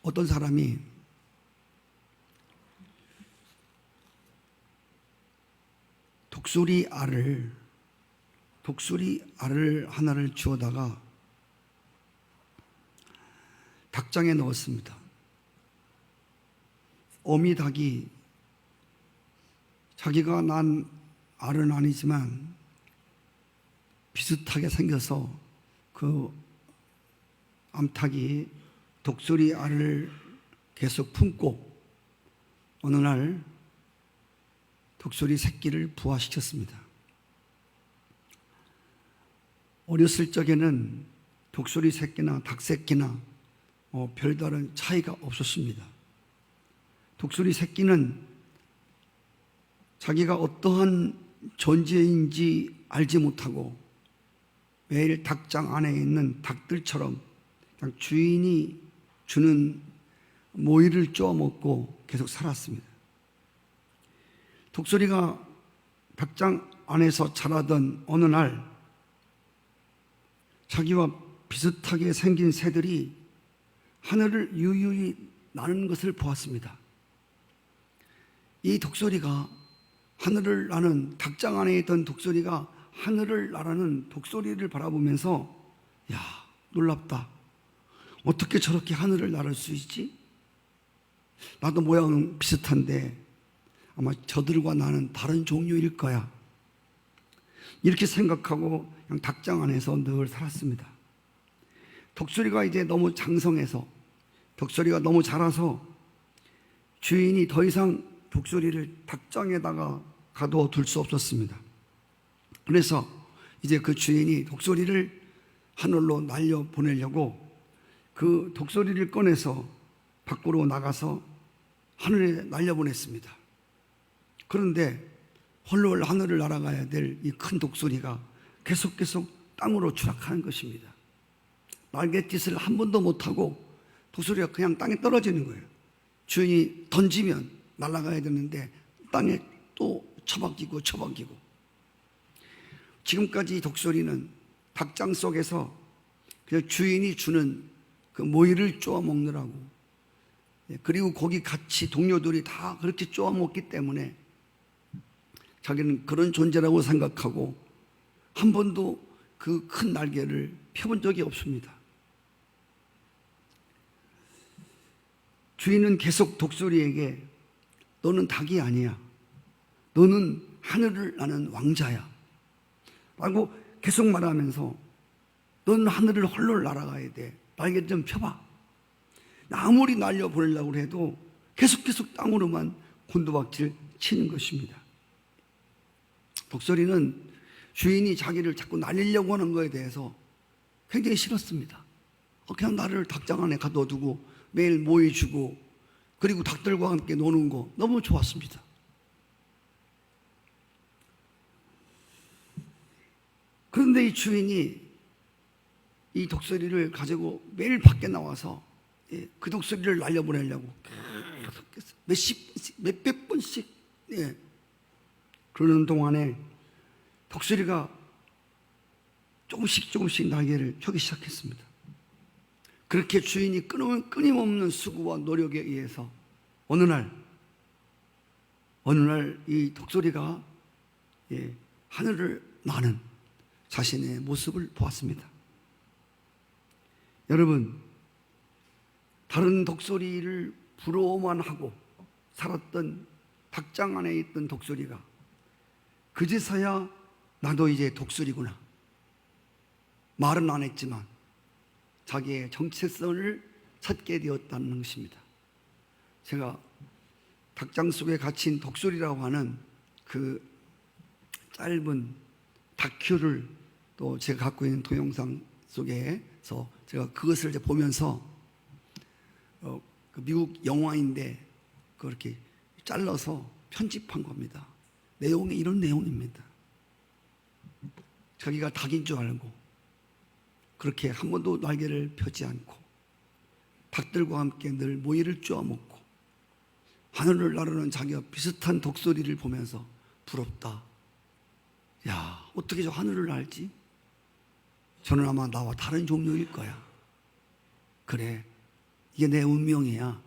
어떤 사람이 독수리 알을 하나를 주워다가 닭장에 넣었습니다. 어미 닭이 자기가 난 알은 아니지만 비슷하게 생겨서 그 암탉이 독수리 알을 계속 품고 어느 날 독수리 새끼를 부화시켰습니다. 어렸을 적에는 독수리 새끼나 닭 새끼나 별다른 차이가 없었습니다. 독수리 새끼는 자기가 어떠한 존재인지 알지 못하고 매일 닭장 안에 있는 닭들처럼 그냥 주인이 주는 모이를 쪼아 먹고 계속 살았습니다. 독수리가 닭장 안에서 자라던 어느 날 자기와 비슷하게 생긴 새들이 하늘을 유유히 나는 것을 보았습니다. 이 독수리가 하늘을 나는 닭장 안에 있던 독수리가 하늘을 나르는 독수리를 바라보면서 야, 놀랍다. 어떻게 저렇게 하늘을 나를 수 있지? 나도 모양은 비슷한데 아마 저들과 나는 다른 종류일 거야. 이렇게 생각하고 그냥 닭장 안에서 늘 살았습니다. 독수리가 이제 너무 장성해서 독수리가 너무 자라서 주인이 더 이상 독수리를 닭장에다가 가둬둘 수 없었습니다. 그래서 이제 그 주인이 독수리를 하늘로 날려 보내려고 그 독수리를 꺼내서 밖으로 나가서 하늘에 날려보냈습니다. 그런데 헐헐 하늘을 날아가야 될 이 큰 독수리가 계속 땅으로 추락하는 것입니다. 날갯짓을 한 번도 못하고 독수리가 그냥 땅에 떨어지는 거예요. 주인이 던지면 날아가야 되는데 땅에 또 처박히고 지금까지 독수리는 닭장 속에서 그냥 주인이 주는 그 모이를 쪼아 먹느라고, 그리고 거기 같이 동료들이 다 그렇게 쪼아 먹기 때문에 자기는 그런 존재라고 생각하고 한 번도 그 큰 날개를 펴본 적이 없습니다. 주인은 계속 독수리에게 너는 닭이 아니야. 너는 하늘을 나는 왕자야. 라고 계속 말하면서 너는 하늘을 헐헐 날아가야 돼. 날개 좀 펴봐. 아무리 날려보내려고 해도 계속 땅으로만 곤두박질 치는 것입니다. 독수리는 주인이 자기를 자꾸 날리려고 하는 것에 대해서 굉장히 싫었습니다. 그냥 나를 닭장 안에 가둬두고 매일 모이 주고 그리고 닭들과 함께 노는 거 너무 좋았습니다. 그런데 이 주인이 이 독수리를 가지고 매일 밖에 나와서 그 독수리를 날려보내려고 몇백 번씩 그러는 동안에 독수리가 조금씩 날개를 펴기 시작했습니다. 그렇게 주인이 끊임없는 수고와 노력에 의해서 어느 날 이 독수리가 하늘을 나는 자신의 모습을 보았습니다. 여러분, 다른 독수리를 부러워만 하고 살았던 닭장 안에 있던 독수리가 그제서야 나도 이제 독수리구나. 말은 안 했지만 자기의 정체성을 찾게 되었다는 것입니다. 제가 닭장 속에 갇힌 독수리라고 하는 그 짧은 다큐를 또 제가 갖고 있는 동영상 속에서 제가 그것을 이제 보면서 그 미국 영화인데 그렇게 잘라서 편집한 겁니다. 내용이 이런 내용입니다. 자기가 닭인 줄 알고 그렇게 한 번도 날개를 펴지 않고 닭들과 함께 늘 모이를 쪼아 먹고 하늘을 나르는 자기와 비슷한 독수리를 보면서 부럽다. 야, 어떻게 저 하늘을 날지? 저는 아마 나와 다른 종류일 거야. 그래, 이게 내 운명이야.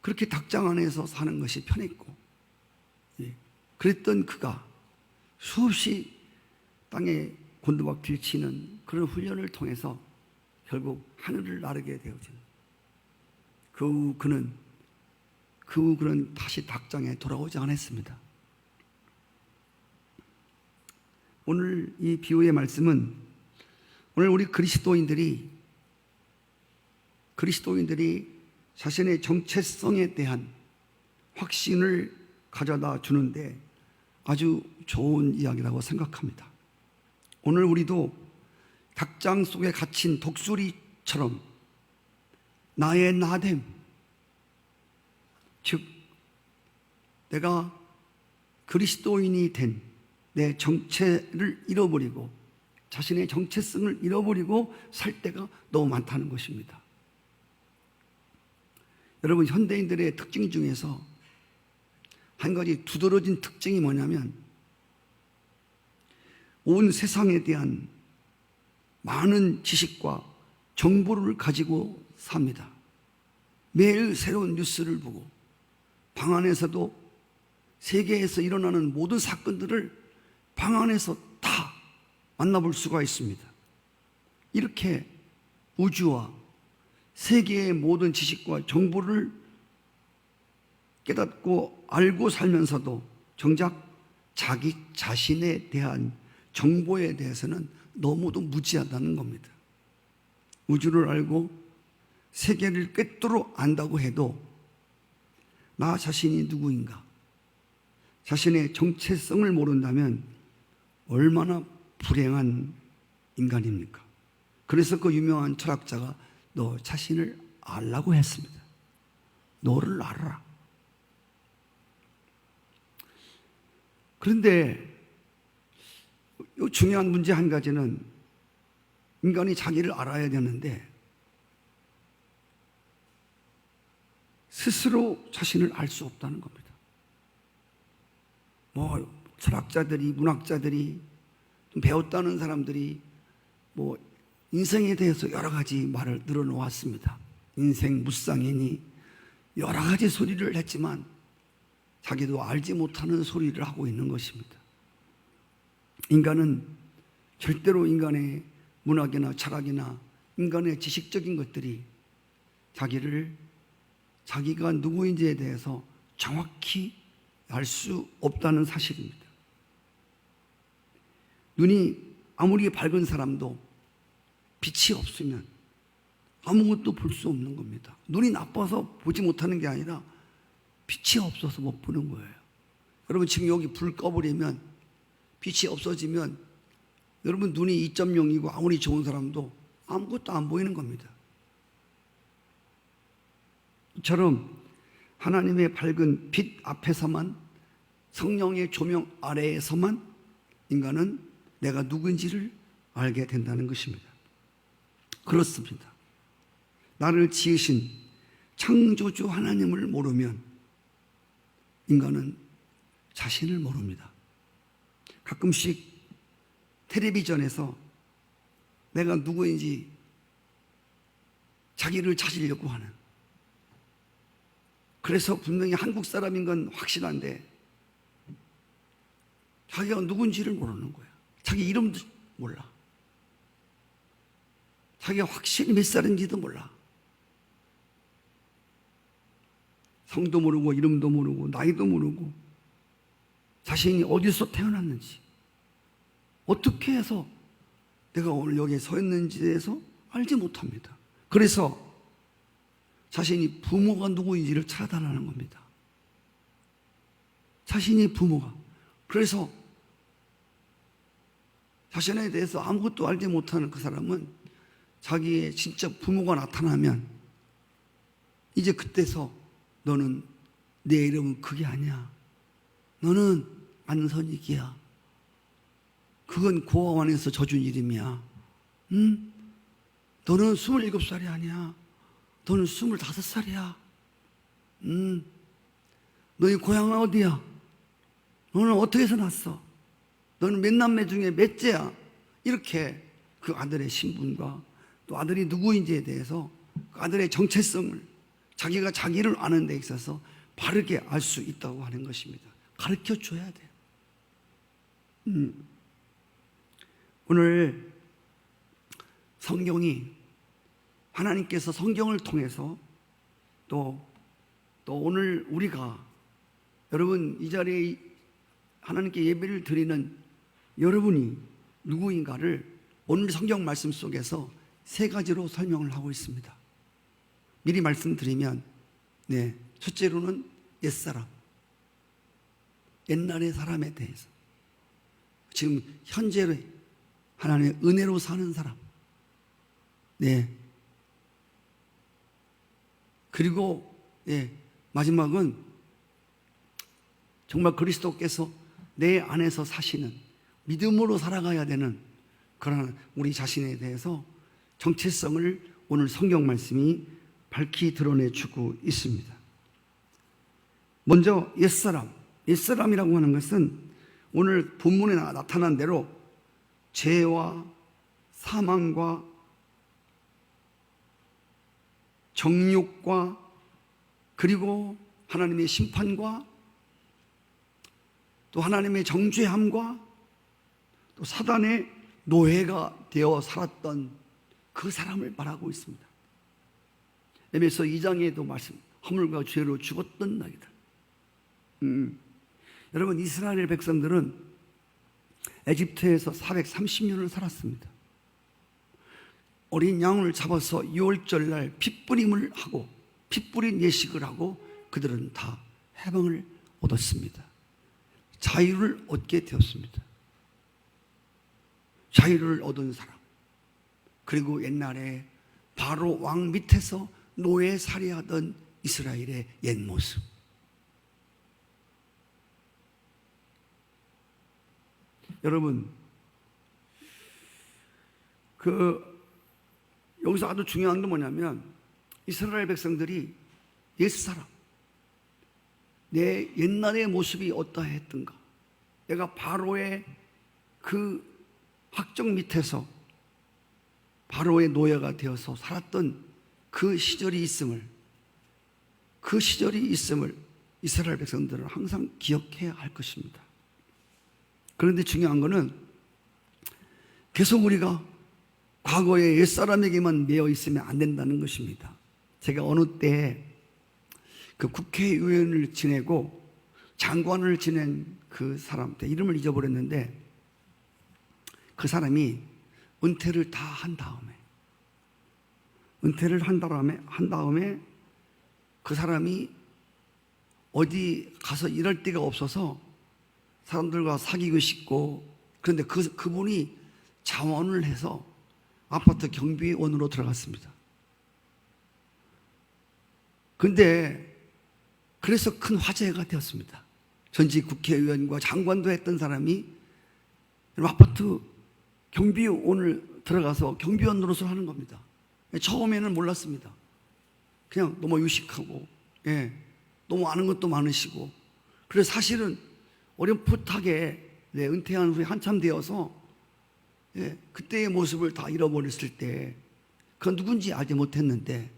그렇게 닭장 안에서 사는 것이 편했고, 그랬던 그가 수없이 땅에 곤두박질 치는 그런 훈련을 통해서 결국 하늘을 나르게 되어진, 그 후 그는 다시 닭장에 돌아오지 않았습니다. 오늘 이 비유의 말씀은 오늘 우리 그리스도인들이 자신의 정체성에 대한 확신을 가져다 주는데 아주 좋은 이야기라고 생각합니다. 오늘 우리도 닭장 속에 갇힌 독수리처럼 나의 나됨, 즉 내가 그리스도인이 된 내 정체를 잃어버리고 자신의 정체성을 잃어버리고 살 때가 너무 많다는 것입니다. 여러분, 현대인들의 특징 중에서 한 가지 두드러진 특징이 뭐냐면 온 세상에 대한 많은 지식과 정보를 가지고 삽니다. 매일 새로운 뉴스를 보고 방 안에서도 세계에서 일어나는 모든 사건들을 방 안에서 다 만나볼 수가 있습니다. 이렇게 우주와 세계의 모든 지식과 정보를 깨닫고 알고 살면서도 정작 자기 자신에 대한 정보에 대해서는 너무도 무지하다는 겁니다. 우주를 알고 세계를 꿰뚫어 안다고 해도 나 자신이 누구인가, 자신의 정체성을 모른다면 얼마나 불행한 인간입니까? 그래서 그 유명한 철학자가 너 자신을 알라고 했습니다. 너를 알아라. 그런데 이 중요한 문제 한 가지는 인간이 자기를 알아야 되는데 스스로 자신을 알 수 없다는 겁니다. 철학자들이, 문학자들이, 배웠다는 사람들이 인생에 대해서 여러 가지 말을 늘어놓았습니다. 인생 무쌍이니 여러 가지 소리를 했지만 자기도 알지 못하는 소리를 하고 있는 것입니다. 인간은 절대로 인간의 문학이나 철학이나 인간의 지식적인 것들이 자기가 누구인지에 대해서 정확히 알 수 없다는 사실입니다. 눈이 아무리 밝은 사람도 빛이 없으면 아무것도 볼 수 없는 겁니다. 눈이 나빠서 보지 못하는 게 아니라 빛이 없어서 못 보는 거예요. 여러분, 지금 여기 불 꺼버리면, 빛이 없어지면 여러분 눈이 2.0이고 아무리 좋은 사람도 아무것도 안 보이는 겁니다. 이처럼 하나님의 밝은 빛 앞에서만, 성령의 조명 아래에서만 인간은 내가 누군지를 알게 된다는 것입니다. 그렇습니다. 나를 지으신 창조주 하나님을 모르면 인간은 자신을 모릅니다. 가끔씩 텔레비전에서 내가 누구인지 자기를 찾으려고 하는, 그래서 분명히 한국 사람인 건 확실한데 자기가 누군지를 모르는 거야. 자기 이름도 몰라. 자기가 확실히 몇 살인지도 몰라. 성도 모르고 이름도 모르고 나이도 모르고 자신이 어디서 태어났는지, 어떻게 해서 내가 오늘 여기에 서 있는지에 대해서 알지 못합니다. 그래서 자신이 부모가 누구인지를 찾아달라는 겁니다. 자신이 부모가. 그래서 자신에 대해서 아무것도 알지 못하는 그 사람은 자기의 진짜 부모가 나타나면 이제 그때서 너는, 내 이름은 그게 아니야. 너는 안선익이야. 그건 고아원에서 져준 이름이야. 너는 27살이 아니야. 너는 25살이야. 너희 고향은 어디야? 너는 어떻게 해서 났어? 너는 몇 남매 중에 몇째야? 이렇게 그 아들의 신분과 또 아들이 누구인지에 대해서 그 아들의 정체성을 자기가 자기를 아는 데 있어서 바르게 알 수 있다고 하는 것입니다. 가르쳐 줘야 돼요. 오늘 성경이 하나님께서 성경을 통해서 또 오늘 우리가 여러분 이 자리에 하나님께 예배를 드리는 여러분이 누구인가를 오늘 성경 말씀 속에서 세 가지로 설명을 하고 있습니다. 미리 말씀드리면 첫째로는 옛사람, 옛날의 사람에 대해서, 지금 현재의 하나님의 은혜로 사는 사람, 그리고 마지막은 정말 그리스도께서 내 안에서 사시는 믿음으로 살아가야 되는 그런 우리 자신에 대해서 정체성을 오늘 성경 말씀이 밝히 드러내주고 있습니다. 먼저 옛사람이라고 하는 것은 오늘 본문에 나타난 대로 죄와 사망과 정욕과 그리고 하나님의 심판과 또 하나님의 정죄함과 또 사단의 노예가 되어 살았던 그 사람을 말하고 있습니다. 에베소 2장에도 말씀, 허물과 죄로 죽었던 나이다. 여러분, 이스라엘 백성들은 에집트에서 430년을 살았습니다. 어린 양을 잡아서 6월절 날 핏부림을 하고 핏부림 예식을 하고 그들은 다 해방을 얻었습니다. 자유를 얻게 되었습니다. 자유를 얻은 사람, 그리고 옛날에 바로 왕 밑에서 노예 살해하던 이스라엘의 옛 모습. 여러분, 여기서 아주 중요한 게 뭐냐면 이스라엘 백성들이 옛사람, 내 옛날의 모습이 어떠했던가, 내가 바로의 그 확정 밑에서 바로의 노예가 되어서 살았던 그 시절이 있음을 이스라엘 백성들은 항상 기억해야 할 것입니다. 그런데 중요한 것은 계속 우리가 과거의 옛사람에게만 매여 있으면 안 된다는 것입니다. 제가 어느 때 그 국회의원을 지내고 장관을 지낸 그 사람, 이름을 잊어버렸는데 그 사람이 은퇴를 다 한 다음에 그 사람이 어디 가서 일할 데가 없어서 사람들과 사귀고 싶고, 그런데 그분이 자원을 해서 아파트 경비원으로 들어갔습니다. 근데 그래서 큰 화제가 되었습니다. 전직 국회의원과 장관도 했던 사람이 아파트 경비원을 들어가서 경비원 노릇을 하는 겁니다. 처음에는 몰랐습니다. 그냥 너무 유식하고, 너무 아는 것도 많으시고, 그래서 사실은 어렴풋하게 은퇴한 후에 한참 되어서 그때의 모습을 다 잃어버렸을 때 그건 누군지 알지 못했는데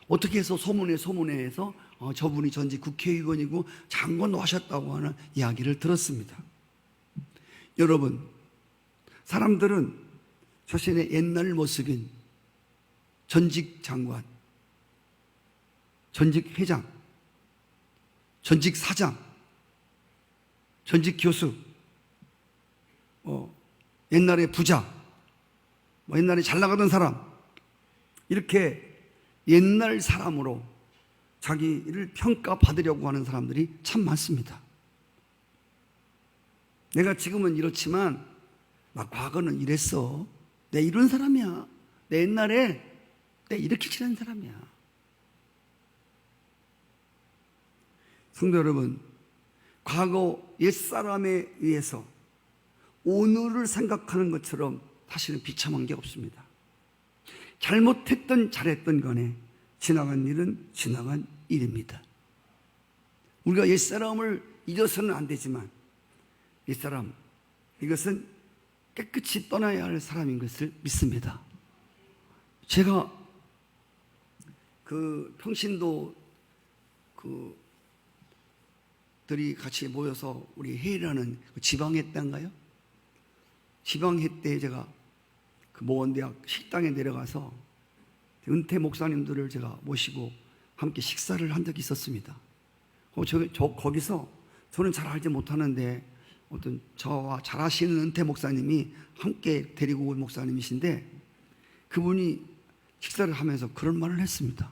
어떻게 해서 소문에서 저분이 전직 국회의원이고 장관도 하셨다고 하는 이야기를 들었습니다. 여러분, 사람들은 자신의 옛날 모습인 전직 장관, 전직 회장, 전직 사장, 전직 교수, 옛날에 부자, 옛날에 잘 나가던 사람, 이렇게 옛날 사람으로 자기를 평가받으려고 하는 사람들이 참 많습니다. 내가 지금은 이렇지만 막 과거는 이랬어. 내 이런 사람이야. 내 옛날에 내 이렇게 지낸 사람이야. 성도 여러분, 과거 옛사람에 의해서 오늘을 생각하는 것처럼 사실은 비참한 게 없습니다. 잘했던 간에 지나간 일은 지나간 일입니다. 우리가 옛사람을 잊어서는 안 되지만 옛사람, 이것은 깨끗이 떠나야 할 사람인 것을 믿습니다. 제가 그 평신도 들이 같이 모여서 우리 회의라는 지방회 때인가요? 지방회 때 제가 그 모원대학 식당에 내려가서 은퇴 목사님들을 제가 모시고 함께 식사를 한 적이 있었습니다. 거기서 저는 잘 알지 못하는데 어떤 저와 잘 아시는 은퇴 목사님이 함께 데리고 온 목사님이신데 그분이 식사를 하면서 그런 말을 했습니다.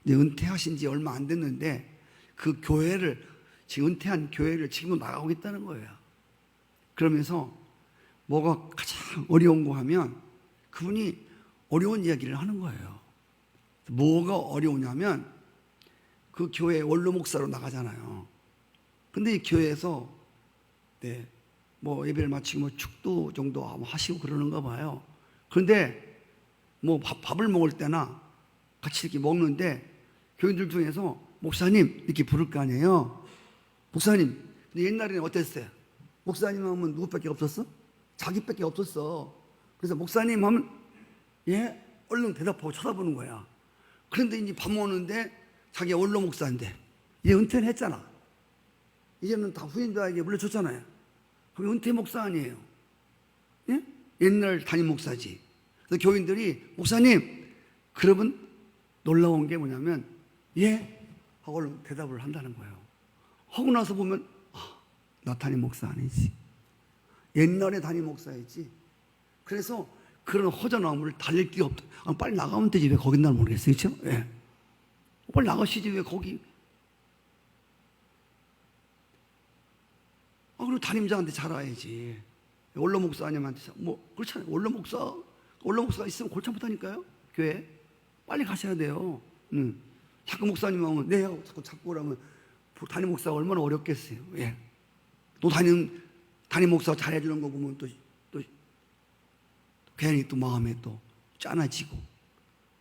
이제 은퇴하신 지 얼마 안 됐는데 그 교회를, 지금 은퇴한 교회를 지금 나가고 있다는 거예요. 그러면서 뭐가 가장 어려운 거 하면 그분이 어려운 이야기를 하는 거예요. 뭐가 어려우냐면 그 교회 원로 목사로 나가잖아요. 근데 이 교회에서 뭐 예배를 마치고 뭐 축도 정도 하시고 그러는가 봐요. 그런데 뭐 밥을 먹을 때나 같이 이렇게 먹는데 교인들 중에서 목사님 이렇게 부를 거 아니에요. 목사님. 근데 옛날에는 어땠어요? 목사님 하면 누구밖에 없었어? 자기밖에 없었어. 그래서 목사님 하면 예? 얼른 대답하고 쳐다보는 거야. 그런데 이제 밥 먹는데 자기 원로 목사인데 이제 은퇴는 했잖아. 이제는 다 후임자에게 물려줬잖아요. 그럼 은퇴 목사 아니에요. 예? 옛날 담임 목사지. 그래서 교인들이 목사님, 그러면 놀라운 게 뭐냐면 예? 하고 얼른 대답을 한다는 거예요. 하고 나서 보면 나 담임 목사 아니지. 옛날에 담임 목사였지. 그래서 그런 허전함을 달랠 게 없다. 빨리 나가면 되지 왜 거긴 날 모르겠어요. 그렇죠? 예. 빨리 나가시지 왜 거기. 그리고 담임자한테 잘 와야지. 원로 목사님한테 뭐 그렇잖아요. 원로 목사 있으면 골치 아프다니까요. 교회 빨리 가셔야 돼요. 자꾸 목사님 하면 네 하고 자꾸 오라면 담임 목사가 얼마나 어렵겠어요. 예. 또 담임 목사 잘해주는 거 보면 또 괜히 또 마음에 또 짠해지고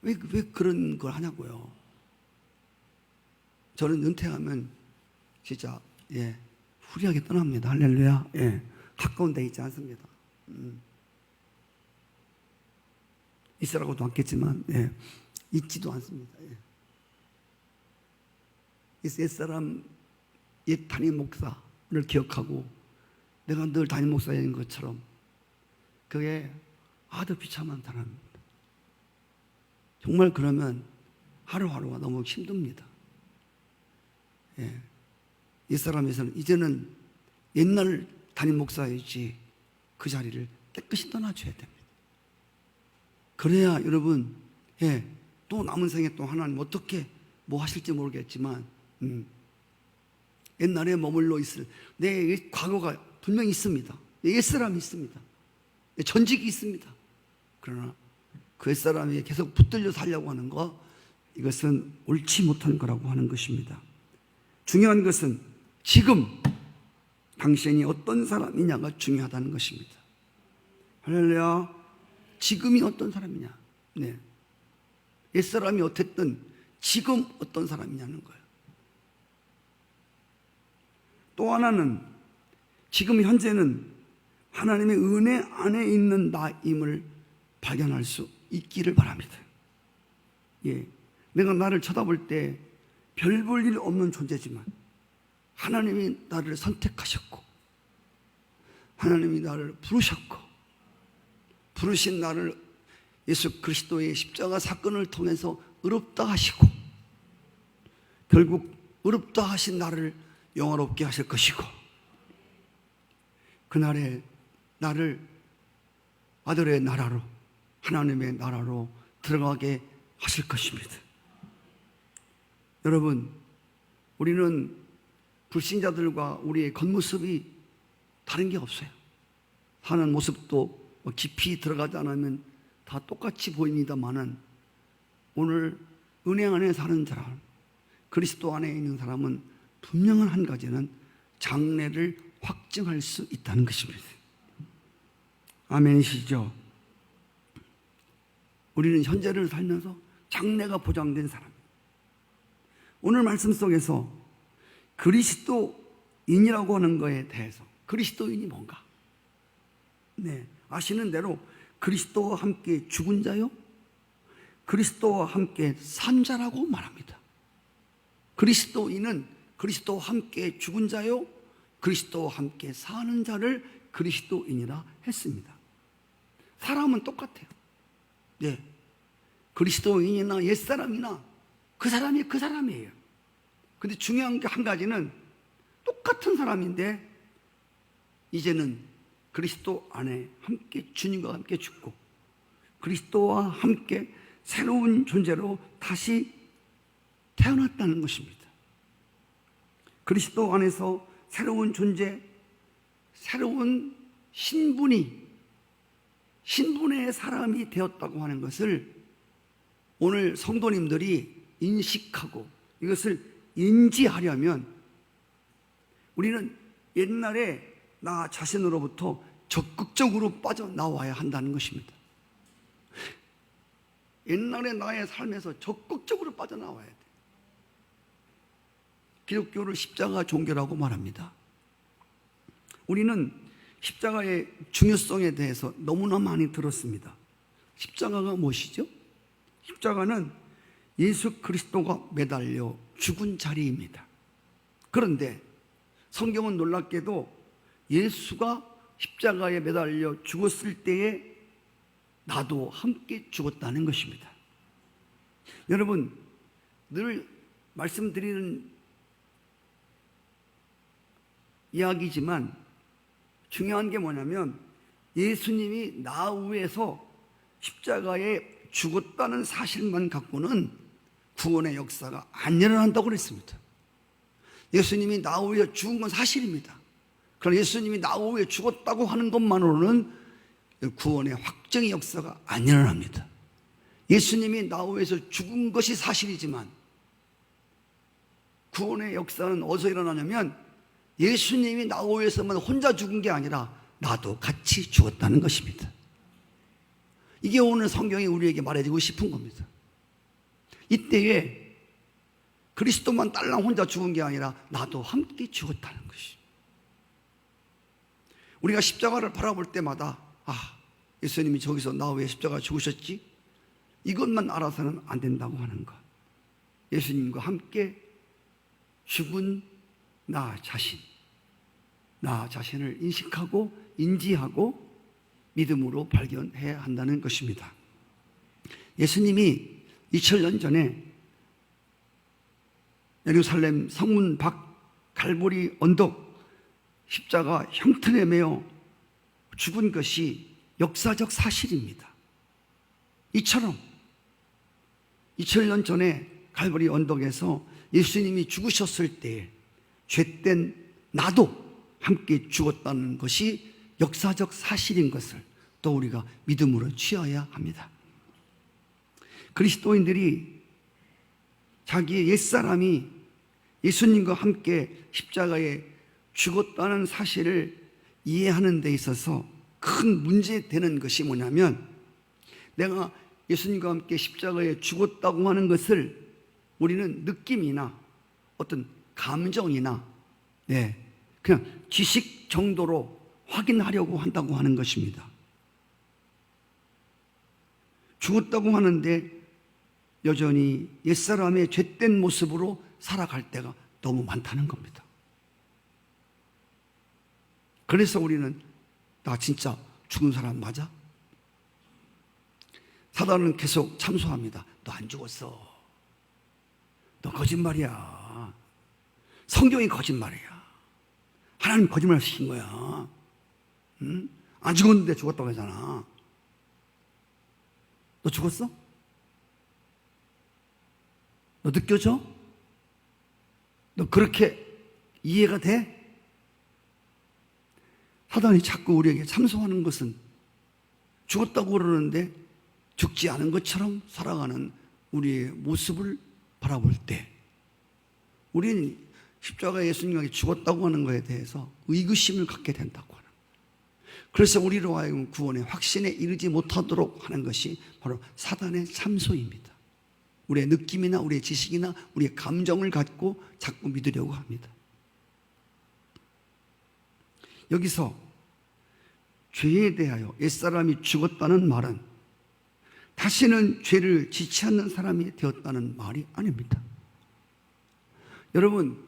왜 그런 걸 하냐고요. 저는 은퇴하면 진짜 예 후리하게 떠납니다. 할렐루야. 예. 가까운 데 있지 않습니다. 있으라고도 않겠지만 예. 있지도 않습니다. 예. 옛사람 옛 담임 목사를 기억하고 내가 늘 담임 목사인 것처럼 그게 아주 비참한 사람입니다. 정말 그러면 하루하루가 너무 힘듭니다. 예. 옛사람에서는 이제는 옛날 담임 목사이지 그 자리를 깨끗이 떠나줘야 됩니다. 그래야 여러분 예, 또 남은 생에 또 하나님 어떻게 뭐 하실지 모르겠지만 옛날에 머물러 있을 내 과거가 분명히 있습니다. 내 옛사람이 있습니다. 내 전직이 있습니다. 그러나 그 옛사람이 계속 붙들려 살려고 하는 것, 이것은 옳지 못한 거라고 하는 것입니다. 중요한 것은 지금 당신이 어떤 사람이냐가 중요하다는 것입니다. 할렐루야. 지금이 어떤 사람이냐. 네. 옛사람이 어땠든 지금 어떤 사람이냐는 거예요. 또 하나는 지금 현재는 하나님의 은혜 안에 있는 나임을 발견할 수 있기를 바랍니다. 예, 내가 나를 쳐다볼 때 별 볼 일 없는 존재지만 하나님이 나를 선택하셨고 하나님이 나를 부르셨고 부르신 나를 예수 그리스도의 십자가 사건을 통해서 의롭다 하시고 결국 의롭다 하신 나를 영화롭게 하실 것이고 그날에 나를 아들의 나라로 하나님의 나라로 들어가게 하실 것입니다. 여러분, 우리는 불신자들과 우리의 겉모습이 다른 게 없어요. 사는 모습도 깊이 들어가지 않으면 다 똑같이 보입니다만은 오늘 은혜 안에 사는 사람, 그리스도 안에 있는 사람은 분명한 한 가지는 장래를 확증할 수 있다는 것입니다. 아멘이시죠? 우리는 현재를 살면서 장래가 보장된 사람. 오늘 말씀 속에서 그리스도인이라고 하는 것에 대해서 그리스도인이 뭔가? 네, 아시는 대로 그리스도와 함께 죽은 자요 그리스도와 함께 산 자라고 말합니다. 그리스도인은 그리스도와 함께 죽은 자요, 그리스도와 함께 사는 자를 그리스도인이라 했습니다. 사람은 똑같아요. 네. 그리스도인이나 옛사람이나 그 사람이 그 사람이에요. 근데 중요한 게 한 가지는 똑같은 사람인데 이제는 그리스도 안에 함께 주님과 함께 죽고 그리스도와 함께 새로운 존재로 다시 태어났다는 것입니다. 그리스도 안에서 새로운 존재, 새로운 신분의 사람이 되었다고 하는 것을 오늘 성도님들이 인식하고 이것을 인지하려면 우리는 옛날에 나 자신으로부터 적극적으로 빠져나와야 한다는 것입니다. 옛날에 나의 삶에서 적극적으로 빠져나와야 돼. 기독교를 십자가 종교라고 말합니다. 우리는 십자가의 중요성에 대해서 너무나 많이 들었습니다. 십자가가 무엇이죠? 십자가는 예수 그리스도가 매달려 죽은 자리입니다. 그런데 성경은 놀랍게도 예수가 십자가에 매달려 죽었을 때에 나도 함께 죽었다는 것입니다. 여러분, 늘 말씀드리는 이야기지만 중요한 게 뭐냐면 예수님이 나 위해서 십자가에 죽었다는 사실만 갖고는 구원의 역사가 안 일어난다고 그랬습니다. 예수님이 나 위해 죽은 건 사실입니다. 그러나 예수님이 나 위해 죽었다고 하는 것만으로는 구원의 확정의 역사가 안 일어납니다. 예수님이 나 위해서 죽은 것이 사실이지만 구원의 역사는 어디서 일어나냐면 예수님이 나 위해서만 혼자 죽은 게 아니라 나도 같이 죽었다는 것입니다. 이게 오늘 성경이 우리에게 말해주고 싶은 겁니다. 이때에 그리스도만 딸랑 혼자 죽은 게 아니라 나도 함께 죽었다는 것이. 우리가 십자가를 바라볼 때마다 예수님이 저기서 나 왜 십자가 죽으셨지? 이것만 알아서는 안 된다고 하는 것. 예수님과 함께 죽은 나 자신을 인식하고 인지하고 믿음으로 발견해야 한다는 것입니다. 예수님이 2000년 전에 예루살렘 성문 밖 갈보리 언덕 십자가 형틀에 매어 죽은 것이 역사적 사실입니다. 이처럼 2000년 전에 갈보리 언덕에서 예수님이 죽으셨을 때 죄된 나도 함께 죽었다는 것이 역사적 사실인 것을 또 우리가 믿음으로 취해야 합니다. 그리스도인들이 자기의 옛사람이 예수님과 함께 십자가에 죽었다는 사실을 이해하는 데 있어서 큰 문제되는 것이 뭐냐면 내가 예수님과 함께 십자가에 죽었다고 하는 것을 우리는 느낌이나 어떤 감정이나 그냥 지식 정도로 확인하려고 한다고 하는 것입니다. 죽었다고 하는데 여전히 옛사람의 죄된 모습으로 살아갈 때가 너무 많다는 겁니다. 그래서 우리는 나 진짜 죽은 사람 맞아? 사단은 계속 참소합니다. 너 안 죽었어. 너 거짓말이야. 성경이 거짓말이야. 하나님 거짓말 시킨 거야. 응? 안 죽었는데 죽었다고 하잖아. 너 죽었어? 너 느껴져? 너 그렇게 이해가 돼? 사단이 자꾸 우리에게 참소하는 것은 죽었다고 그러는데 죽지 않은 것처럼 살아가는 우리의 모습을 바라볼 때 우리는 십자가에 예수님과 죽었다고 하는 것에 대해서 의구심을 갖게 된다고 하는 거예요. 그래서 우리로 하여금 구원의 확신에 이르지 못하도록 하는 것이 바로 사단의 참소입니다. 우리의 느낌이나 우리의 지식이나 우리의 감정을 갖고 자꾸 믿으려고 합니다. 여기서 죄에 대하여 옛사람이 죽었다는 말은 다시는 죄를 짓지 않는 사람이 되었다는 말이 아닙니다. 여러분,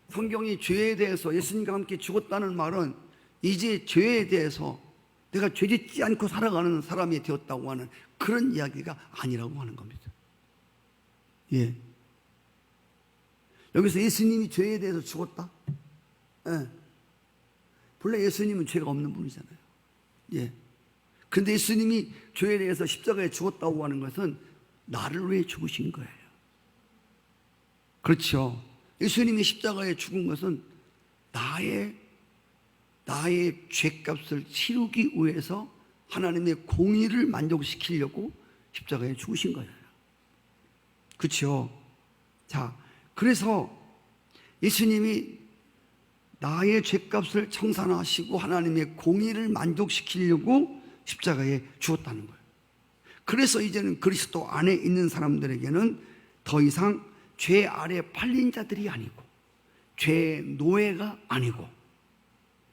성경이 죄에 대해서 예수님과 함께 죽었다는 말은 이제 죄에 대해서 내가 죄 짓지 않고 살아가는 사람이 되었다고 하는 그런 이야기가 아니라고 하는 겁니다. 예. 여기서 예수님이 죄에 대해서 죽었다? 예. 본래 예수님은 죄가 없는 분이잖아요. 예. 근데 예수님이 죄에 대해서 십자가에 죽었다고 하는 것은 나를 위해 죽으신 거예요. 그렇죠. 예수님이 십자가에 죽은 것은 나의 죄값을 치르기 위해서 하나님의 공의를 만족시키려고 십자가에 죽으신 거예요. 그렇죠. 자, 그래서 예수님이 나의 죄값을 청산하시고 하나님의 공의를 만족시키려고 십자가에 죽었다는 거예요. 그래서 이제는 그리스도 안에 있는 사람들에게는 더 이상 죄 아래 팔린 자들이 아니고 죄의 노예가 아니고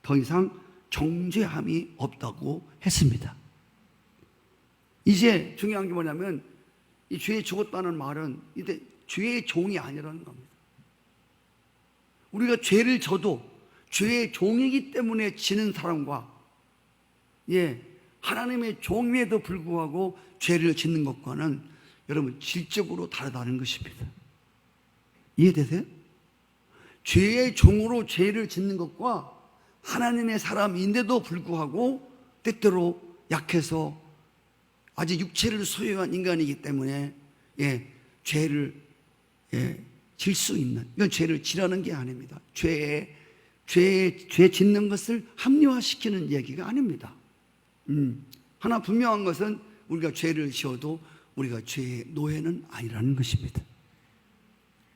더 이상 정죄함이 없다고 했습니다. 이제 중요한 게 뭐냐면 이 죄에 죽었다는 말은 이제 죄의 종이 아니라는 겁니다. 우리가 죄를 져도 죄의 종이기 때문에 지는 사람과 하나님의 종임에도 불구하고 죄를 짓는 것과는 여러분 질적으로 다르다는 것입니다. 이해되세요? 죄의 종으로 죄를 짓는 것과 하나님의 사람인데도 불구하고 때때로 약해서 아직 육체를 소유한 인간이기 때문에 죄를 질 수 있는, 이건 죄를 지라는 게 아닙니다. 죄 짓는 것을 합리화시키는 얘기가 아닙니다. 하나 분명한 것은 우리가 죄를 지어도 우리가 죄의 노예는 아니라는 것입니다.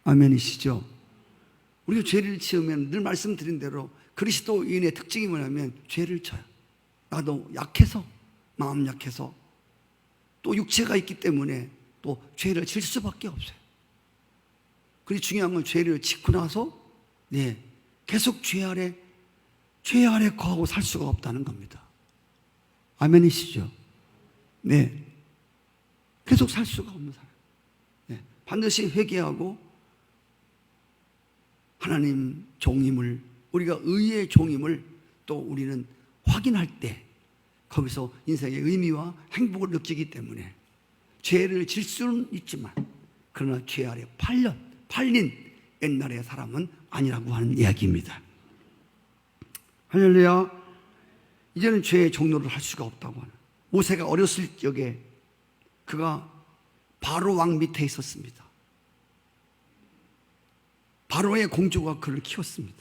아멘이시죠? 우리가 죄를 지으면 늘 말씀드린 대로 그리스도인의 특징이 뭐냐면 죄를 져요. 나도 약해서, 마음 약해서 또 육체가 있기 때문에 또 죄를 질 수밖에 없어요. 그리고 중요한 건 죄를 짓고 나서 계속 죄 아래 거하고 살 수가 없다는 겁니다. 아멘이시죠? 네. 계속 살 수가 없는 사람. 반드시 회개하고 하나님 종임을, 우리가 의의 종임을 또 우리는 확인할 때 거기서 인생의 의미와 행복을 느끼기 때문에 죄를 질 수는 있지만 그러나 죄 아래 팔린 옛날의 사람은 아니라고 하는 이야기입니다. 할렐루야. 이제는 죄의 종로를 할 수가 없다고 하는, 모세가 어렸을 적에 그가 바로 왕 밑에 있었습니다. 바로의 공주가 그를 키웠습니다.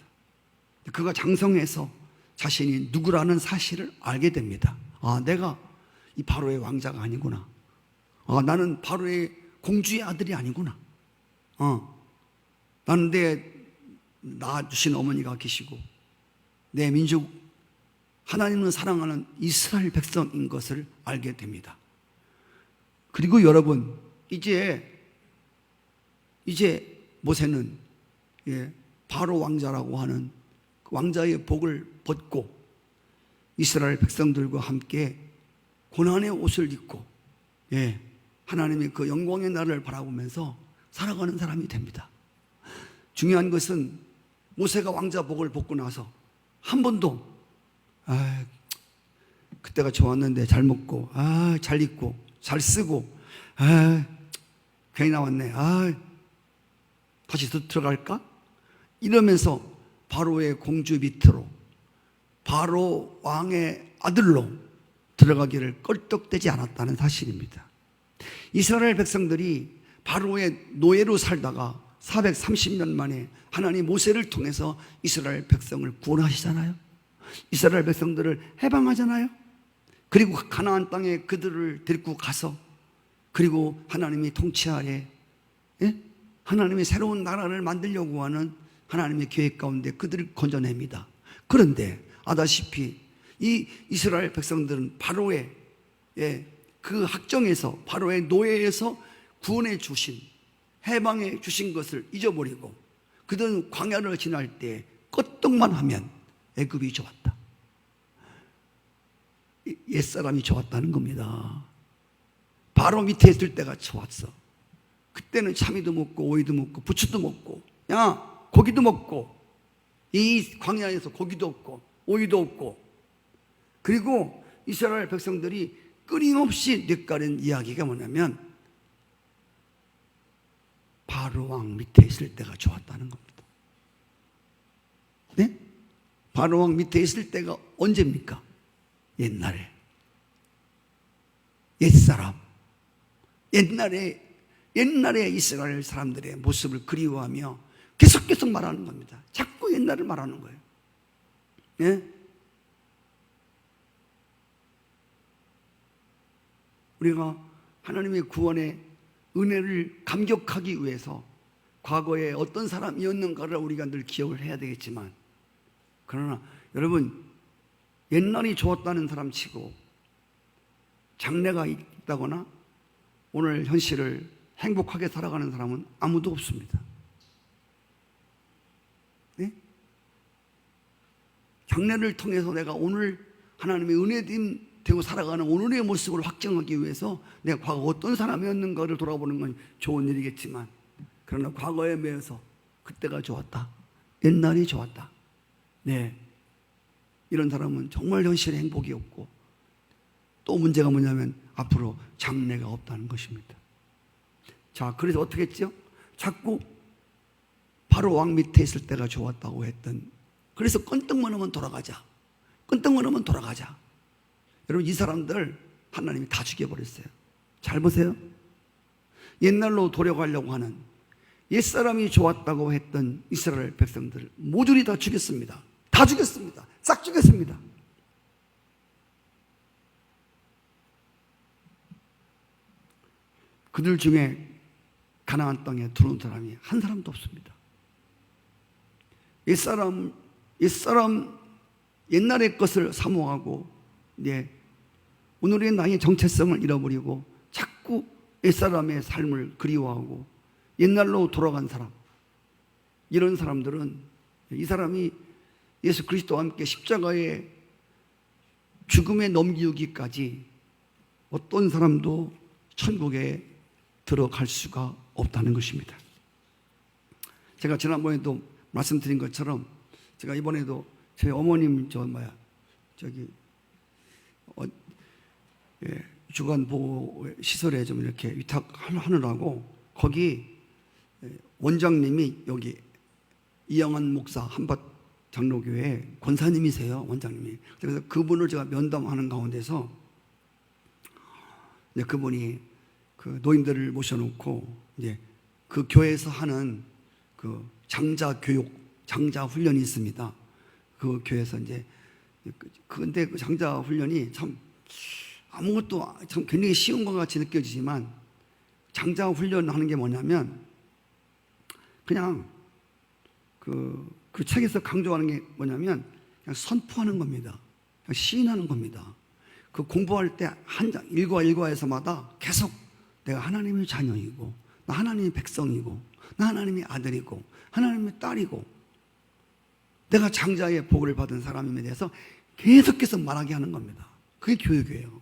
그가 장성해서 자신이 누구라는 사실을 알게 됩니다. 아, 내가 이 바로의 왕자가 아니구나. 아, 나는 바로의 공주의 아들이 아니구나. 나는 내 낳아주신 어머니가 계시고 내 민족 하나님을 사랑하는 이스라엘 백성인 것을 알게 됩니다. 그리고 여러분, 이제 모세는 바로 왕자라고 하는 왕자의 복을 벗고 이스라엘 백성들과 함께 고난의 옷을 입고 하나님의 그 영광의 날을 바라보면서 살아가는 사람이 됩니다. 중요한 것은 모세가 왕자 복을 벗고 나서 한 번도 그때가 좋았는데 잘 먹고 잘 입고 잘 쓰고 괜히 나왔네, 다시 들어갈까? 이러면서 바로의 공주 밑으로 바로 왕의 아들로 들어가기를 껄떡대지 않았다는 사실입니다. 이스라엘 백성들이 바로의 노예로 살다가 430년 만에 하나님 모세를 통해서 이스라엘 백성을 구원하시잖아요. 이스라엘 백성들을 해방하잖아요. 그리고 가나안 땅에 그들을 데리고 가서 그리고 하나님이 통치 아래 하나님의 새로운 나라를 만들려고 하는 하나님의 계획 가운데 그들을 건져냅니다. 그런데 아다시피 이 이스라엘 백성들은 바로의 그 학정에서, 바로의 노예에서 구원해 주신, 해방해 주신 것을 잊어버리고 그들은 광야를 지날 때 껐떡만 하면 애굽이 좋았다, 옛사람이 좋았다는 겁니다. 바로 밑에 있을 때가 좋았어. 그때는 참이도 먹고 오이도 먹고 부추도 먹고 고기도 먹고 이 광야에서 고기도 없고 오이도 없고, 그리고 이스라엘 백성들이 끊임없이 뇌까는 이야기가 뭐냐면 바로 왕 밑에 있을 때가 좋았다는 겁니다. 네? 바로 왕 밑에 있을 때가 언제입니까? 옛날에. 옛사람. 옛날에 이스라엘 사람들의 모습을 그리워하며 계속 말하는 겁니다. 자꾸 옛날을 말하는 거예요. 예? 우리가 하나님의 구원의 은혜를 감격하기 위해서 과거에 어떤 사람이었는가를 우리가 늘 기억을 해야 되겠지만, 그러나 여러분, 옛날이 좋았다는 사람 치고 장래가 있다거나 오늘 현실을 행복하게 살아가는 사람은 아무도 없습니다. 네? 장래를 통해서 내가 오늘 하나님의 은혜됨 되고 살아가는 오늘의 모습을 확정하기 위해서 내가 과거 어떤 사람이었는가를 돌아보는 건 좋은 일이겠지만, 그러나 과거에 매여서 그때가 좋았다, 옛날이 좋았다, 네, 이런 사람은 정말 현실에 행복이 없고, 또 문제가 뭐냐면 앞으로 장래가 없다는 것입니다. 자, 그래서 어떻게 했죠? 자꾸 바로 왕 밑에 있을 때가 좋았다고 했던, 그래서 끈떡만 하면 돌아가자, 끈떡만 하면 돌아가자. 여러분, 이 사람들 하나님이 다 죽여버렸어요. 잘 보세요. 옛날로 돌아가려고 하는, 옛사람이 좋았다고 했던 이스라엘 백성들 모조리 다 죽였습니다. 다 죽였습니다. 싹 죽였습니다. 그들 중에 가나안 땅에 들어온 사람이 한 사람도 없습니다. 옛날의 것을 사모하고, 오늘의 나의 정체성을 잃어버리고 자꾸 옛사람의 삶을 그리워하고 옛날로 돌아간 사람, 이런 사람들은, 이 사람이 예수 그리스도와 함께 십자가의 죽음에 넘기기까지 어떤 사람도 천국에 들어갈 수가 없다는 것입니다. 제가 지난번에도 말씀드린 것처럼, 제가 이번에도 제 어머님 주간보호 시설에 좀 이렇게 위탁하느라고, 거기 원장님이 여기 이영환 목사 한밭 장로교회 권사님이세요, 원장님이. 그래서 그분을 제가 면담하는 가운데서 그분이 그 노인들을 모셔놓고 그 교회에서 하는 그 장자 교육, 장자 훈련이 있습니다. 그 교회에서 근데 그 장자 훈련이 참 아무것도 참 굉장히 쉬운 것 같이 느껴지지만, 장자 훈련하는 게 뭐냐면 그냥 그 책에서 강조하는 게 뭐냐면 그냥 선포하는 겁니다. 그냥 시인하는 겁니다. 그 공부할 때 한 장 일과에서마다 계속 내가 하나님의 자녀이고, 나 하나님의 백성이고, 나 하나님의 아들이고, 하나님의 딸이고, 내가 장자의 복을 받은 사람임에 대해서 계속해서 말하게 하는 겁니다. 그게 교육이에요.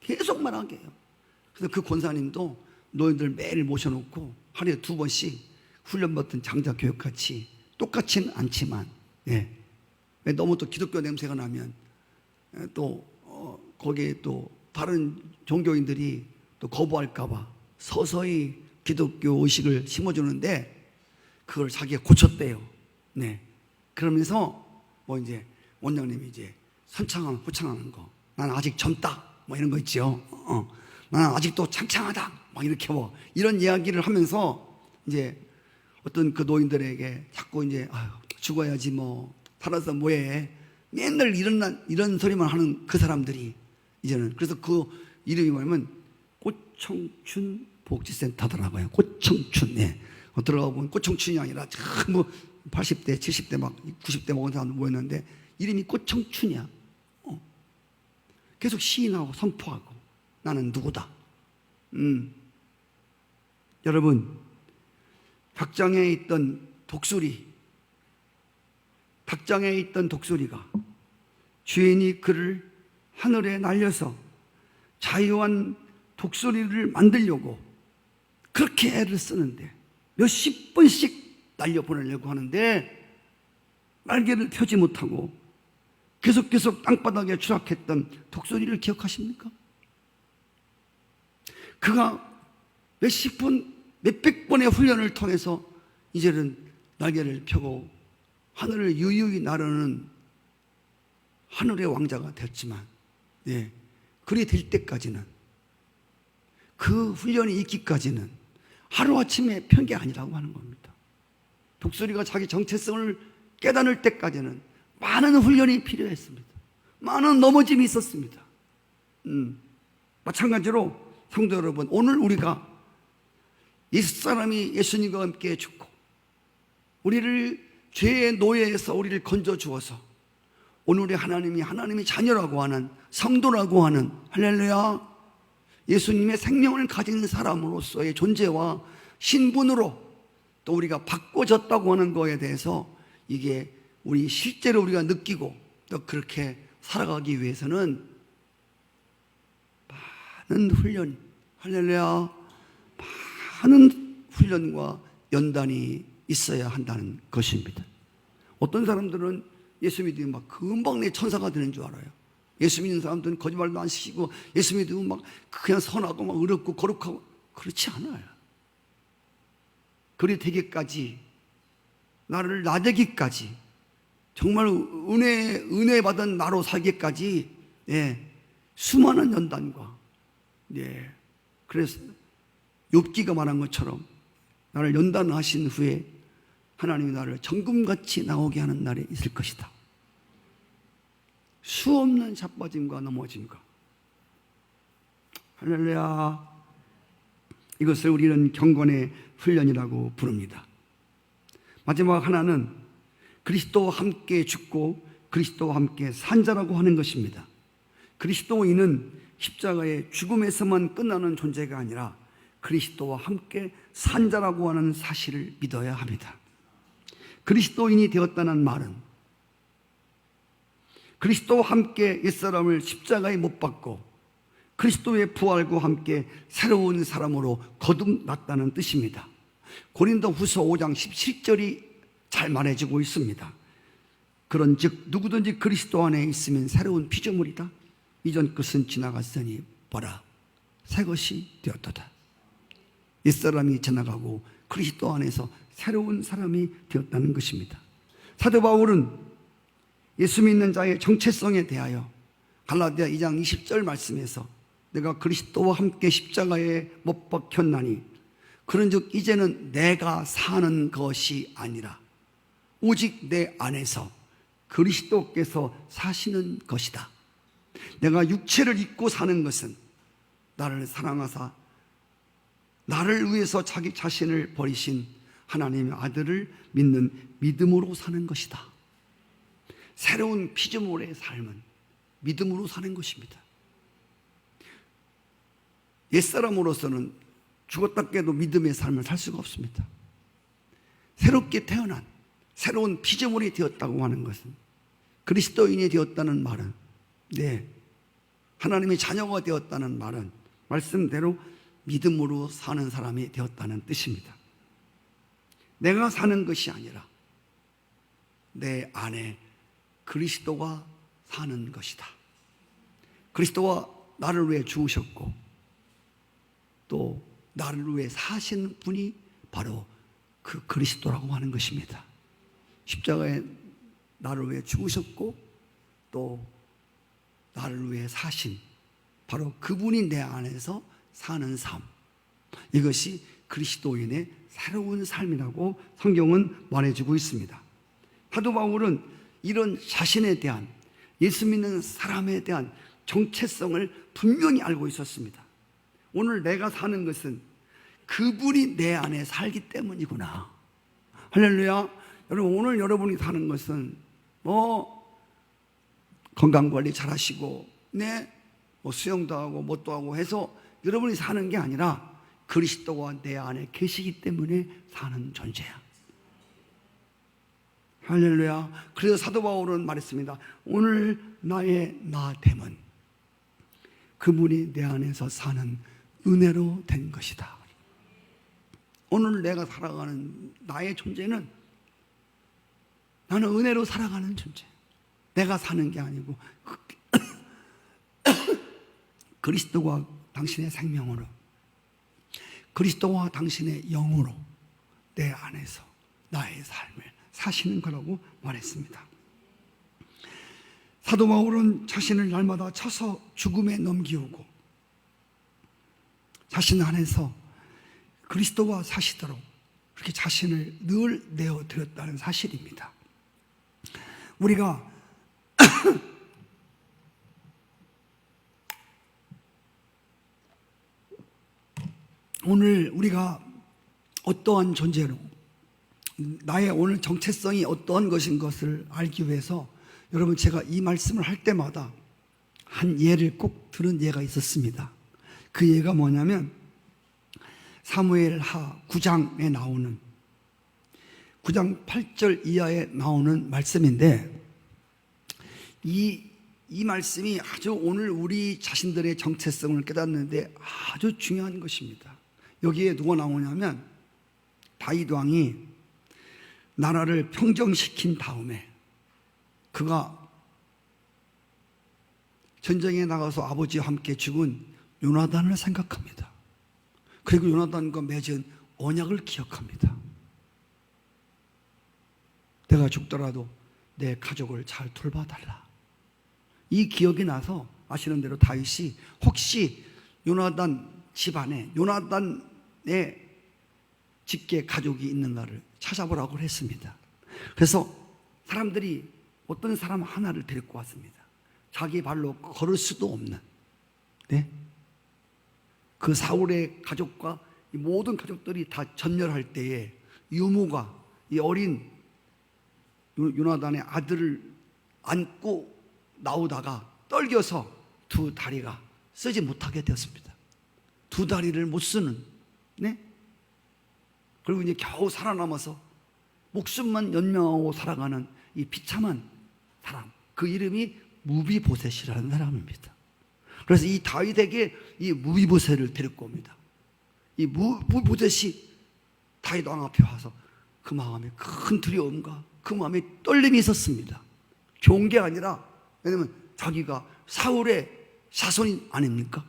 계속 말하게 해요. 그래서 그 권사님도 노인들 매일 모셔놓고 하루에 2번씩 훈련받던 장자 교육같이, 똑같지는 않지만, 너무 또 기독교 냄새가 나면 또 거기에 또 다른 종교인들이 또 거부할까봐 서서히 기독교 의식을 심어주는데, 그걸 자기가 고쳤대요. 그러면서 원장님이 선창하는, 호창하는 거, 난 아직 젊다, 이런 거 있죠. 나는 아직도 창창하다, 이렇게 이런 이야기를 하면서 어떤 그 노인들에게 자꾸 죽어야지 살아서 뭐해, 맨날 이런 소리만 하는 그 사람들이 이제는, 그래서 그 이름이 뭐냐면 꽃청춘 복지센터더라고요. 꽃청춘. 들어가 보면 꽃청춘이 아니라 전부 80대, 70대 90대 먹은 사람들 모였는데 이름이 꽃청춘이야. 계속 시인하고 선포하고 나는 누구다. 여러분, 닭장에 있던 독수리가 주인이 그를 하늘에 날려서 자유한 독수리를 만들려고 그렇게 애를 쓰는데 몇십 번씩 날려보내려고 하는데 날개를 펴지 못하고 계속 땅바닥에 추락했던 독수리를 기억하십니까? 그가 몇십 번, 몇백 번의 훈련을 통해서 이제는 날개를 펴고 하늘을 유유히 나르는 하늘의 왕자가 됐지만, 그리 될 때까지는, 그 훈련이 있기까지는 하루아침에 편 게 아니라고 하는 겁니다. 독수리가 자기 정체성을 깨달을 때까지는 많은 훈련이 필요했습니다. 많은 넘어짐이 있었습니다. 마찬가지로 성도 여러분, 오늘 우리가 옛사람이 예수님과 함께 죽고 우리를 죄의 노예에서 우리를 건져 주어서 오늘의 하나님이 자녀라고 하는, 성도라고 하는, 할렐루야, 예수님의 생명을 가진 사람으로서의 존재와 신분으로 또 우리가 바꿔졌다고 하는 거에 대해서 이게 실제로 우리가 느끼고 또 그렇게 살아가기 위해서는 많은 훈련, 할렐루야, 많은 훈련과 연단이 있어야 한다는 것입니다. 어떤 사람들은 예수 믿으면 막 금방 내 천사가 되는 줄 알아요. 예수 믿는 사람들은 거짓말도 안 시키고 예수 믿으면 막 그냥 선하고 막 의롭고 거룩하고, 그렇지 않아요. 그리 되기까지, 나를 나되기까지, 정말 은혜 받은 나로 살기까지 수많은 연단과, 그래서 욥기가 말한 것처럼 나를 연단하신 후에 하나님이 나를 정금같이 나오게 하는 날이 있을 것이다. 수없는 자빠짐과 넘어짐과, 할렐루야, 이것을 우리는 경건의 훈련이라고 부릅니다. 마지막 하나는 그리스도와 함께 죽고 그리스도와 함께 산 자라고 하는 것입니다. 그리스도인은 십자가의 죽음에서만 끝나는 존재가 아니라 그리스도와 함께 산 자라고 하는 사실을 믿어야 합니다. 그리스도인이 되었다는 말은 그리스도와 함께 옛사람을 십자가에 못 박고 그리스도의 부활과 함께 새로운 사람으로 거듭났다는 뜻입니다. 고린도후서 5장 17절이 잘 말해주고 있습니다. 그런즉 누구든지 그리스도 안에 있으면 새로운 피조물이다. 이전 것은 지나갔으니 보라, 새 것이 되었도다. 옛사람이 지나가고 그리스도 안에서 새로운 사람이 되었다는 것입니다. 사도 바울은 예수 믿는 자의 정체성에 대하여 갈라디아 2장 20절 말씀에서 내가 그리스도와 함께 십자가에 못 박혔나니 그런즉 이제는 내가 사는 것이 아니라 오직 내 안에서 그리스도께서 사시는 것이다. 내가 육체를 입고 사는 것은 나를 사랑하사 나를 위해서 자기 자신을 버리신 하나님의 아들을 믿는 믿음으로 사는 것이다. 새로운 피조물의 삶은 믿음으로 사는 것입니다. 옛사람으로서는 죽었다 깨도 믿음의 삶을 살 수가 없습니다. 새롭게 태어난 새로운 피조물이 되었다고 하는 것은, 그리스도인이 되었다는 말은, 하나님의 자녀가 되었다는 말은 말씀대로 믿음으로 사는 사람이 되었다는 뜻입니다. 내가 사는 것이 아니라 내 안에 그리스도가 사는 것이다. 그리스도가 나를 위해 죽으셨고 또 나를 위해 사신 분이 바로 그 그리스도라고 하는 것입니다. 십자가에 나를 위해 죽으셨고 또 나를 위해 사신 바로 그분이 내 안에서 사는 삶, 이것이 그리스도인의 새로운 삶이라고 성경은 말해주고 있습니다. 사도 바울은 이런 자신에 대한, 예수 믿는 사람에 대한 정체성을 분명히 알고 있었습니다. 오늘 내가 사는 것은 그분이 내 안에 살기 때문이구나. 할렐루야. 여러분, 오늘 여러분이 사는 것은 건강관리 잘 하시고 수영도 하고 뭣도 하고 해서 여러분이 사는 게 아니라 그리스도가 내 안에 계시기 때문에 사는 존재야. 할렐루야. 그래서 사도 바울은 말했습니다. 오늘 나의 나됨은 그분이 내 안에서 사는 은혜로 된 것이다. 오늘 내가 살아가는 나의 존재는, 나는 은혜로 살아가는 존재. 내가 사는 게 아니고 그리스도와 당신의 생명으로, 그리스도와 당신의 영으로 내 안에서 나의 삶을 사시는 거라고 말했습니다. 사도 바울은 자신을 날마다 쳐서 죽음에 넘기우고 자신 안에서 그리스도와 사시도록 그렇게 자신을 늘 내어드렸다는 사실입니다. 우리가 오늘 우리가 어떠한 존재로, 나의 오늘 정체성이 어떠한 것인 것을 알기 위해서 여러분, 제가 이 말씀을 할 때마다 한 예를 꼭 들은 예가 있었습니다. 그 예가 뭐냐면 사무엘하 9장에 나오는 9장 8절 이하에 나오는 말씀인데, 이 말씀이 아주 오늘 우리 자신들의 정체성을 깨닫는데 아주 중요한 것입니다. 여기에 누가 나오냐면 다윗 왕이 나라를 평정시킨 다음에 그가 전쟁에 나가서 아버지와 함께 죽은 요나단을 생각합니다. 그리고 요나단과 맺은 언약을 기억합니다. 내가 죽더라도 내 가족을 잘 돌봐달라. 이 기억이 나서 아시는 대로 다윗이 혹시 요나단 집안에, 요나단의 직계 가족이 있는가를 찾아보라고 했습니다. 그래서 사람들이 어떤 사람 하나를 데리고 왔습니다. 자기 발로 걸을 수도 없는, 네? 그 사울의 가족과 이 모든 가족들이 다 전멸할 때에 유모가 이 어린 요나단의 아들을 안고 나오다가 떨겨서 두 다리가 쓰지 못하게 되었습니다. 두 다리를 못 쓰는, 네? 그리고 이제 겨우 살아남아서 목숨만 연명하고 살아가는 이 비참한 사람, 그 이름이 무비보셋이라는 사람입니다. 그래서 이 다윗에게 이 무비보셋을 데리고 옵니다. 이 무비보셋이 다윗 왕 앞에 와서 그 마음에 큰 두려움과 그 마음에 떨림이 있었습니다. 좋은 게 아니라, 왜냐면 자기가 사울의 자손이 아닙니까?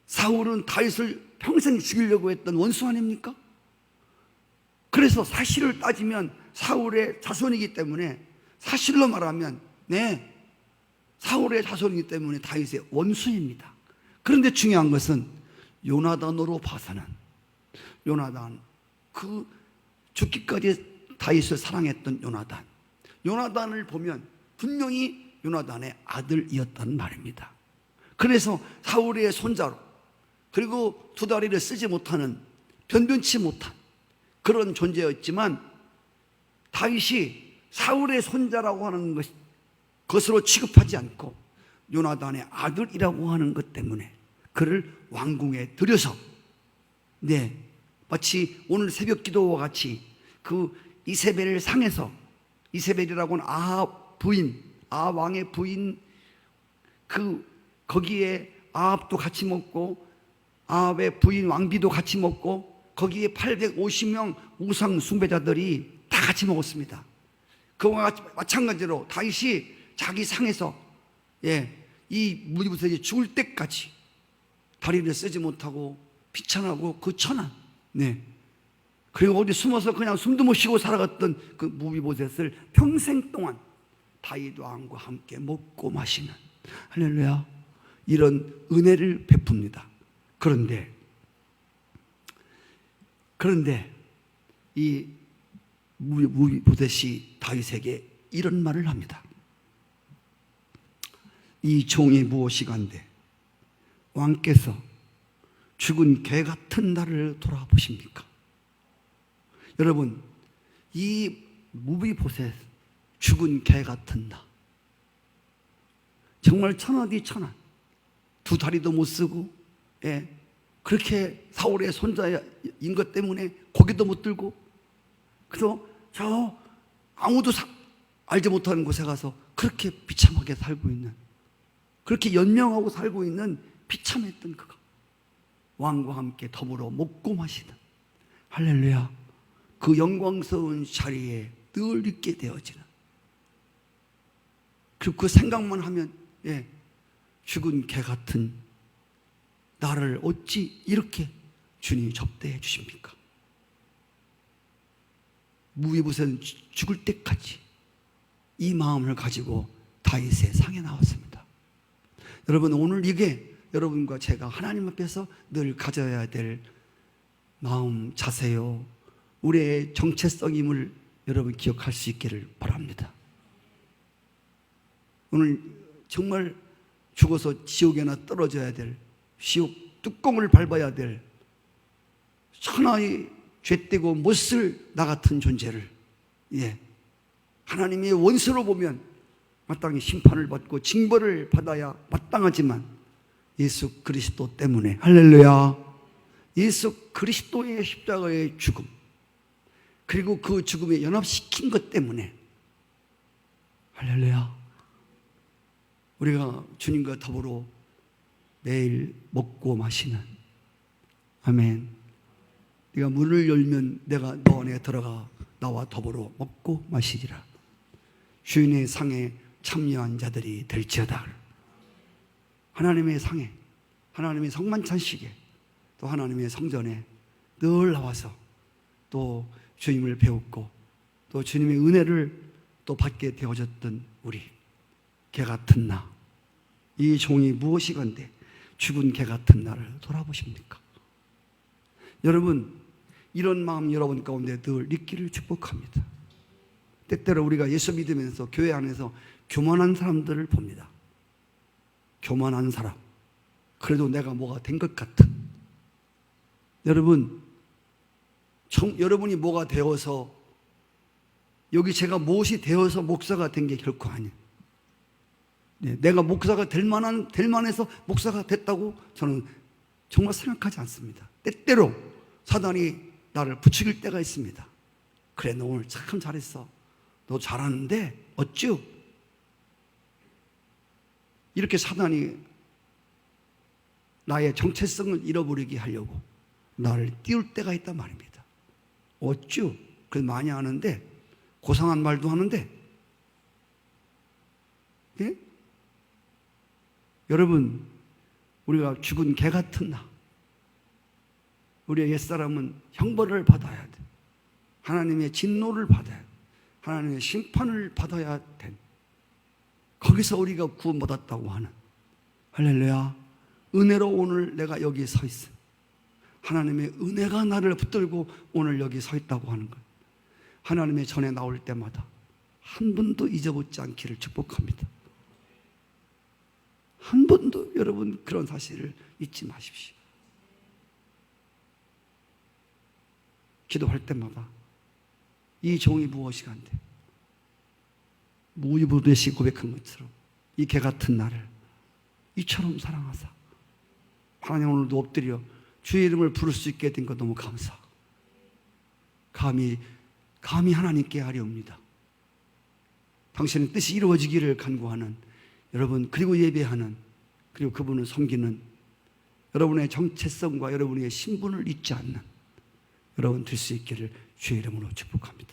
사울은 다윗을 평생 죽이려고 했던 원수 아닙니까? 그래서 사실을 따지면 사울의 자손이기 때문에, 사실로 말하면 네, 사울의 자손이기 때문에 다윗의 원수입니다. 그런데 중요한 것은 요나단으로 봐서는, 요나단, 그 죽기까지 다윗을 사랑했던 요나단을 보면 분명히 요나단의 아들이었다는 말입니다. 그래서 사울의 손자로, 그리고 두 다리를 쓰지 못하는, 변변치 못한 그런 존재였지만, 다윗이 사울의 손자라고 하는 것으로 취급하지 않고 요나단의 아들이라고 하는 것 때문에 그를 왕궁에 들여서, 네, 마치 오늘 새벽 기도와 같이 그 이세벨 상에서, 이세벨이라고는 아합 부인, 아합 왕의 부인, 거기에 아합도 같이 먹고 아합의 부인 왕비도 같이 먹고 거기에 850명 우상 숭배자들이 다 같이 먹었습니다. 그와 마찬가지로 다윗이 자기 상에서, 예, 이 무비보셋이 죽을 때까지 다리를 쓰지 못하고 비천하고 그 천한, 네, 그리고 어디 숨어서 그냥 숨도 못 쉬고 살아갔던 그 무비보셋을 평생 동안 다윗 왕과 함께 먹고 마시는, 할렐루야, 이런 은혜를 베풉니다. 그런데 이 무비보셋이 다윗에게 이런 말을 합니다. 이 종이 무엇이간데 왕께서 죽은 개 같은 나를 돌아보십니까? 여러분, 이 무비보셋, 죽은 개 같은 나, 정말 천하디 천한, 두 다리도 못 쓰고, 예, 그렇게 사울의 손자인 것 때문에 고개도 못 들고, 그래서 저 아무도 알지 못하는 곳에 가서 그렇게 비참하게 살고 있는, 그렇게 연명하고 살고 있는 비참했던 그가, 왕과 함께 더불어 먹고 마시는, 할렐루야, 그 영광스러운 자리에 늘 있게 되어지는, 그리고 그 생각만 하면 죽은 개 같은 나를 어찌 이렇게 주님이 접대해 주십니까? 무비보셋은 죽을 때까지 이 마음을 가지고 다윗의 상에 나왔습니다. 여러분, 오늘 이게 여러분과 제가 하나님 앞에서 늘 가져야 될 마음 자세요, 우리의 정체성임을 여러분 기억할 수 있기를 바랍니다. 오늘 정말 죽어서 지옥에나 떨어져야 될, 지옥 뚜껑을 밟아야 될 천하의 죄되고 못쓸 나 같은 존재를 하나님의 원수로 보면 마땅히 심판을 받고 징벌을 받아야 마땅하지만 예수 그리스도 때문에, 할렐루야, 예수 그리스도의 십자가의 죽음, 그리고 그 죽음에 연합시킨 것 때문에, 할렐루야, 우리가 주님과 더불어 매일 먹고 마시는, 아멘, 네가 문을 열면 내가 너 안에 들어가 나와 더불어 먹고 마시리라. 주인의 상에 참여한 자들이 될지어다. 하나님의 상에, 하나님의 성만찬식에, 또 하나님의 성전에 늘 나와서 또 주님을 배웠고 또 주님의 은혜를 또 받게 되어졌던 우리, 개 같은 나, 이 종이 무엇이건데 죽은 개 같은 나를 돌아보십니까? 여러분, 이런 마음 여러분 가운데 늘 있기를 축복합니다. 때때로 우리가 예수 믿으면서 교회 안에서 교만한 사람들을 봅니다. 교만한 사람, 그래도 내가 뭐가 된 것 같은. 여러분, 여러분이 뭐가 되어서, 여기 제가 무엇이 되어서 목사가 된 게 결코 아니에요. 내가 목사가 될 만해서 목사가 됐다고 저는 정말 생각하지 않습니다. 때때로 사단이 나를 부추길 때가 있습니다. 그래, 너 오늘 참 잘했어, 너 잘하는데 어쭈? 이렇게 사단이 나의 정체성을 잃어버리게 하려고 나를 띄울 때가 있단 말입니다. 어쭈? 그래서 많이 하는데, 고상한 말도 하는데, 예? 여러분, 우리가 죽은 개 같은 나, 우리의 옛사람은 형벌을 받아야 돼. 하나님의 진노를 받아야 돼. 하나님의 심판을 받아야 돼. 거기서 우리가 구원받았다고 하는, 할렐루야, 은혜로 오늘 내가 여기 서 있어. 하나님의 은혜가 나를 붙들고 오늘 여기 서 있다고 하는 것. 하나님의 전에 나올 때마다 한 번도 잊어보지 않기를 축복합니다. 한 번도 여러분 그런 사실을 잊지 마십시오. 기도할 때마다 이 종이 무엇이간데 무유부듯이 고백한 것처럼 이 개 같은 나를 이처럼 사랑하사, 하나님 오늘도 엎드려 주의 이름을 부를 수 있게 된 것 너무 감사하고, 감히 하나님께 아뢰옵니다. 당신의 뜻이 이루어지기를 간구하는 여러분, 그리고 예배하는, 그리고 그분을 섬기는 여러분의 정체성과 여러분의 신분을 잊지 않는 여러분 될 수 있기를 주의 이름으로 축복합니다.